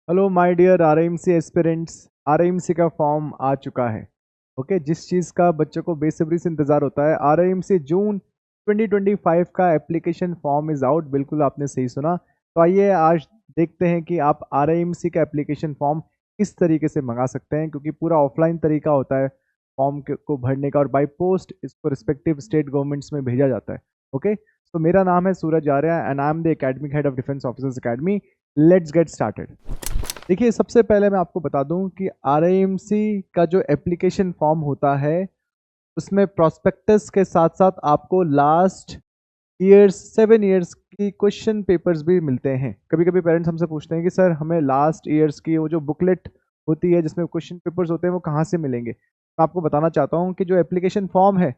Hello my dear RMC aspirants. RMC का form आ चुका है। ओके, जिस चीज़ का बच्चों को बेसब्री से इंतज़ार होता है, आरएमसी जून 2025 का एप्लीकेशन फॉर्म इज़ आउट। बिल्कुल आपने सही सुना। तो आइए आज देखते हैं कि आप आरएमसी का एप्लीकेशन फॉर्म किस तरीके से मंगा सकते हैं, क्योंकि पूरा ऑफलाइन तरीका होता है फॉर्म को भरने का और बाय पोस्ट इसको रिस्पेक्टिव स्टेट गवर्नमेंट्स में भेजा जाता है। ओके, तो मेरा नाम है Suraj Arya and I am the academic head of defence officers academy. Let's get started. देखिए, सबसे पहले मैं आपको बता दूं कि आरआईएमसी का जो एप्लीकेशन फॉर्म होता है उसमें प्रोस्पेक्टस के साथ साथ आपको लास्ट ईयर्स 7 ईयर्स की क्वेश्चन पेपर्स भी मिलते हैं। कभी कभी पेरेंट्स हमसे पूछते हैं कि सर हमें लास्ट ईयर्स की वो जो बुकलेट होती है जिसमें क्वेश्चन पेपर्स होते हैं वो कहाँ से मिलेंगे। मैं आपको बताना चाहता हूँ कि जो एप्लीकेशन फॉर्म है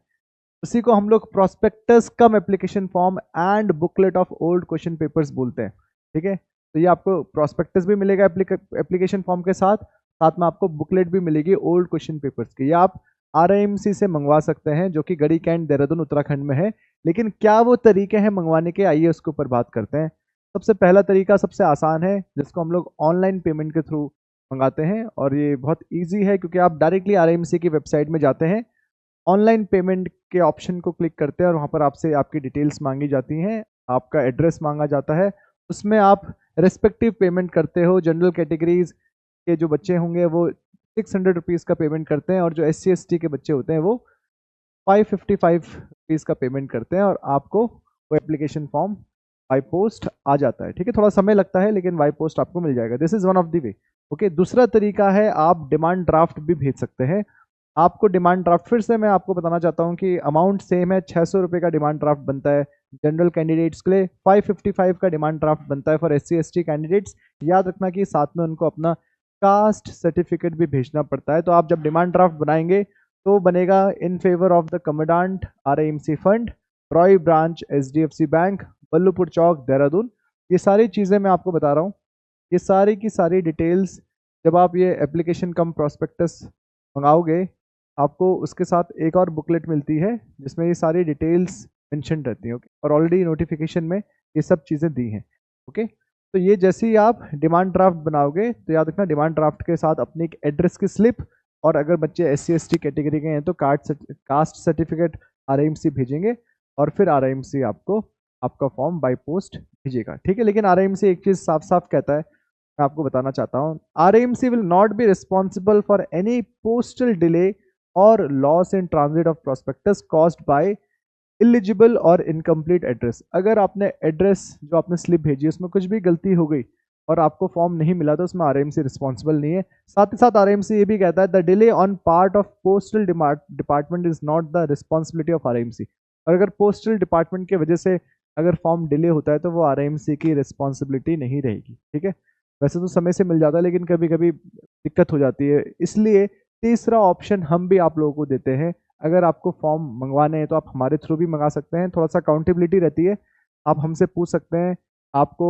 उसी को हम लोग prospectus come application form and booklet of old question papers बोलते हैं। ठीक है, तो ये आपको प्रोस्पेक्टस भी मिलेगा एप्लीकेशन फॉर्म के साथ साथ में आपको बुकलेट भी मिलेगी ओल्ड क्वेश्चन पेपर्स की। ये आप आरआईएमसी से मंगवा सकते हैं जो कि गढ़ी कैंट देहरादून उत्तराखंड में है। लेकिन क्या वो तरीके हैं मंगवाने के, आइए उसके ऊपर बात करते हैं। सबसे पहला तरीका सबसे आसान है जिसको हम लोग ऑनलाइन पेमेंट के थ्रू मंगाते हैं और ये बहुत ईजी है क्योंकि आप डायरेक्टली आरआईएमसी की वेबसाइट में जाते हैं, ऑनलाइन पेमेंट के ऑप्शन को क्लिक करते हैं और वहाँ पर आपसे आपकी डिटेल्स मांगी जाती हैं, आपका एड्रेस मांगा जाता है। उसमें आप रेस्पेक्टिव पेमेंट करते हो। जनरल कैटेगरीज के जो बच्चे होंगे वो 600 रुपीज़ का पेमेंट करते हैं और जो SC ST के बच्चे होते हैं वो 555 रुपीज़ का पेमेंट करते हैं और आपको वो एप्लीकेशन फॉर्म बाई पोस्ट आ जाता है। ठीक है, थोड़ा समय लगता है लेकिन बाई पोस्ट आपको मिल जाएगा। This is one of the way. Okay, दूसरा तरीका है आप डिमांड ड्राफ्ट भी भेज सकते हैं। आपको डिमांड ड्राफ्ट फिर से मैं आपको बताना चाहता हूँ कि अमाउंट सेम है। 600 रुपये का डिमांड ड्राफ्ट बनता है जनरल कैंडिडेट्स के लिए, 555 का डिमांड ड्राफ्ट बनता है फॉर SC ST कैंडिडेट्स। याद रखना कि साथ में उनको अपना कास्ट सर्टिफिकेट भी भेजना पड़ता है। तो आप जब डिमांड ड्राफ्ट बनाएंगे तो बनेगा in favour of the commandant RIMC fund, Roy branch HDFC bank, Ballupur Chowk, Dehradun. ये सारी चीज़ें मैं आपको बता रहा हूँ। ये सारी की सारी डिटेल्स जब आप ये एप्लीकेशन कम प्रोस्पेक्टस मंगाओगे आपको उसके साथ एक और बुकलेट मिलती है जिसमें ये सारी डिटेल्स मेंशन रहती हैं। ओके, और ऑलरेडी नोटिफिकेशन में ये सब चीज़ें दी हैं। ओके, तो ये जैसे ही आप डिमांड ड्राफ्ट बनाओगे तो याद रखना डिमांड ड्राफ्ट के साथ अपनी एक एड्रेस की स्लिप और अगर बच्चे SC ST कैटेगरी के हैं तो कास्ट सर्टिफिकेट आरआईएमसी भेजेंगे और फिर आरआईएमसी आपको आपका फॉर्म बाय पोस्ट भेजेगा। ठीक है, लेकिन आरआईएमसी एक चीज़ साफ साफ कहता है, मैं आपको बताना चाहता हूँ, RIMC will not be responsible for any postal delay और loss in transit of prospectus caused by illegible और इनकम्प्लीट एड्रेस। अगर आपने एड्रेस जो आपने स्लिप भेजी उसमें कुछ भी गलती हो गई और आपको फॉर्म नहीं मिला तो उसमें आरआईएमसी रिस्पॉन्सिबल नहीं है। साथ ही साथ आरआईएमसी ये भी कहता है the delay on part of postal department is not the responsibility of RIMC. और अगर पोस्टल डिपार्टमेंट की वजह से अगर फॉर्म डिले होता है तो वो आरआईएमसी की रिस्पॉन्सिबिलिटी नहीं रहेगी। ठीक है, वैसे तो समय से मिल जाता है लेकिन कभी कभी दिक्कत हो जाती है, इसलिए तीसरा ऑप्शन हम भी आप लोगों को देते हैं। अगर आपको फॉर्म मंगवाने हैं तो आप हमारे थ्रू भी मंगा सकते हैं, थोड़ा सा अकाउंटेबिलिटी रहती है। आप हमसे पूछ सकते हैं, आपको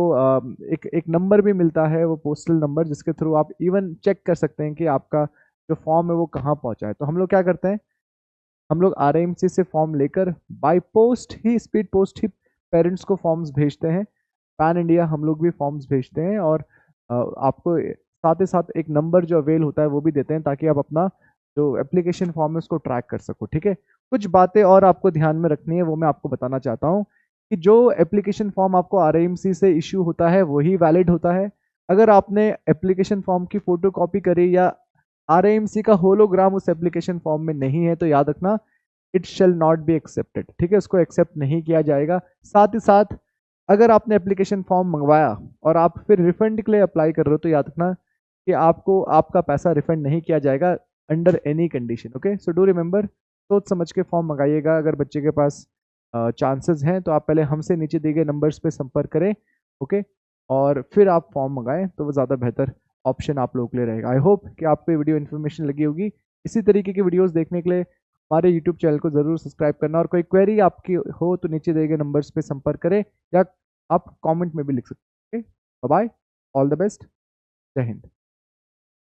एक एक नंबर भी मिलता है वो पोस्टल नंबर जिसके थ्रू आप इवन चेक कर सकते हैं कि आपका जो फॉर्म है वो कहाँ पहुँचा है। तो हम लोग क्या करते हैं, हम लोग आरआईएमसी से फॉर्म लेकर by post he, speed post he parents को फॉर्म्स भेजते हैं। पैन इंडिया हम लोग भी फॉर्म्स भेजते हैं और आपको साथ ही साथ एक नंबर जो अवेल होता है वो भी देते हैं ताकि आप अपना जो एप्लीकेशन फॉर्म है उसको ट्रैक कर सको। ठीक है, कुछ बातें और आपको ध्यान में रखनी है वो मैं आपको बताना चाहता हूँ कि जो एप्लीकेशन फॉर्म आपको आरआईएमसी से इश्यू होता है वही वैलिड होता है। अगर आपने एप्लीकेशन फॉर्म की फोटो कॉपी करी या आरआईएमसी का होलोग्राम उस एप्लीकेशन फॉर्म में नहीं है तो याद रखना it shall not be accepted. ठीक है, उसको एक्सेप्ट नहीं किया जाएगा। साथ ही साथ अगर आपने एप्लीकेशन फॉर्म मंगवाया और आप फिर रिफंड के लिए अप्लाई कर रहे हो तो याद रखना कि आपको आपका पैसा रिफंड नहीं किया जाएगा under any condition. Okay, so do remember, सोच समझ के फॉर्म मंगाइएगा। अगर बच्चे के पास चांसेस हैं तो आप पहले हमसे नीचे दिए गए नंबर्स पे संपर्क करें। ओके, और फिर आप फॉर्म मंगाएं तो वो ज़्यादा बेहतर ऑप्शन आप लोगों के लिए रहेगा। आई होप कि आपको ये वीडियो इन्फॉर्मेशन लगी होगी। इसी तरीके की वीडियोस देखने के लिए हमारे यूट्यूब चैनल को ज़रूर सब्सक्राइब करना और कोई क्वेरी आपकी हो तो नीचे दिए गए नंबर्स पे संपर्क करें या आप कमेंट में भी लिख सकते हैं। Bye bye, all the best, जय हिंद।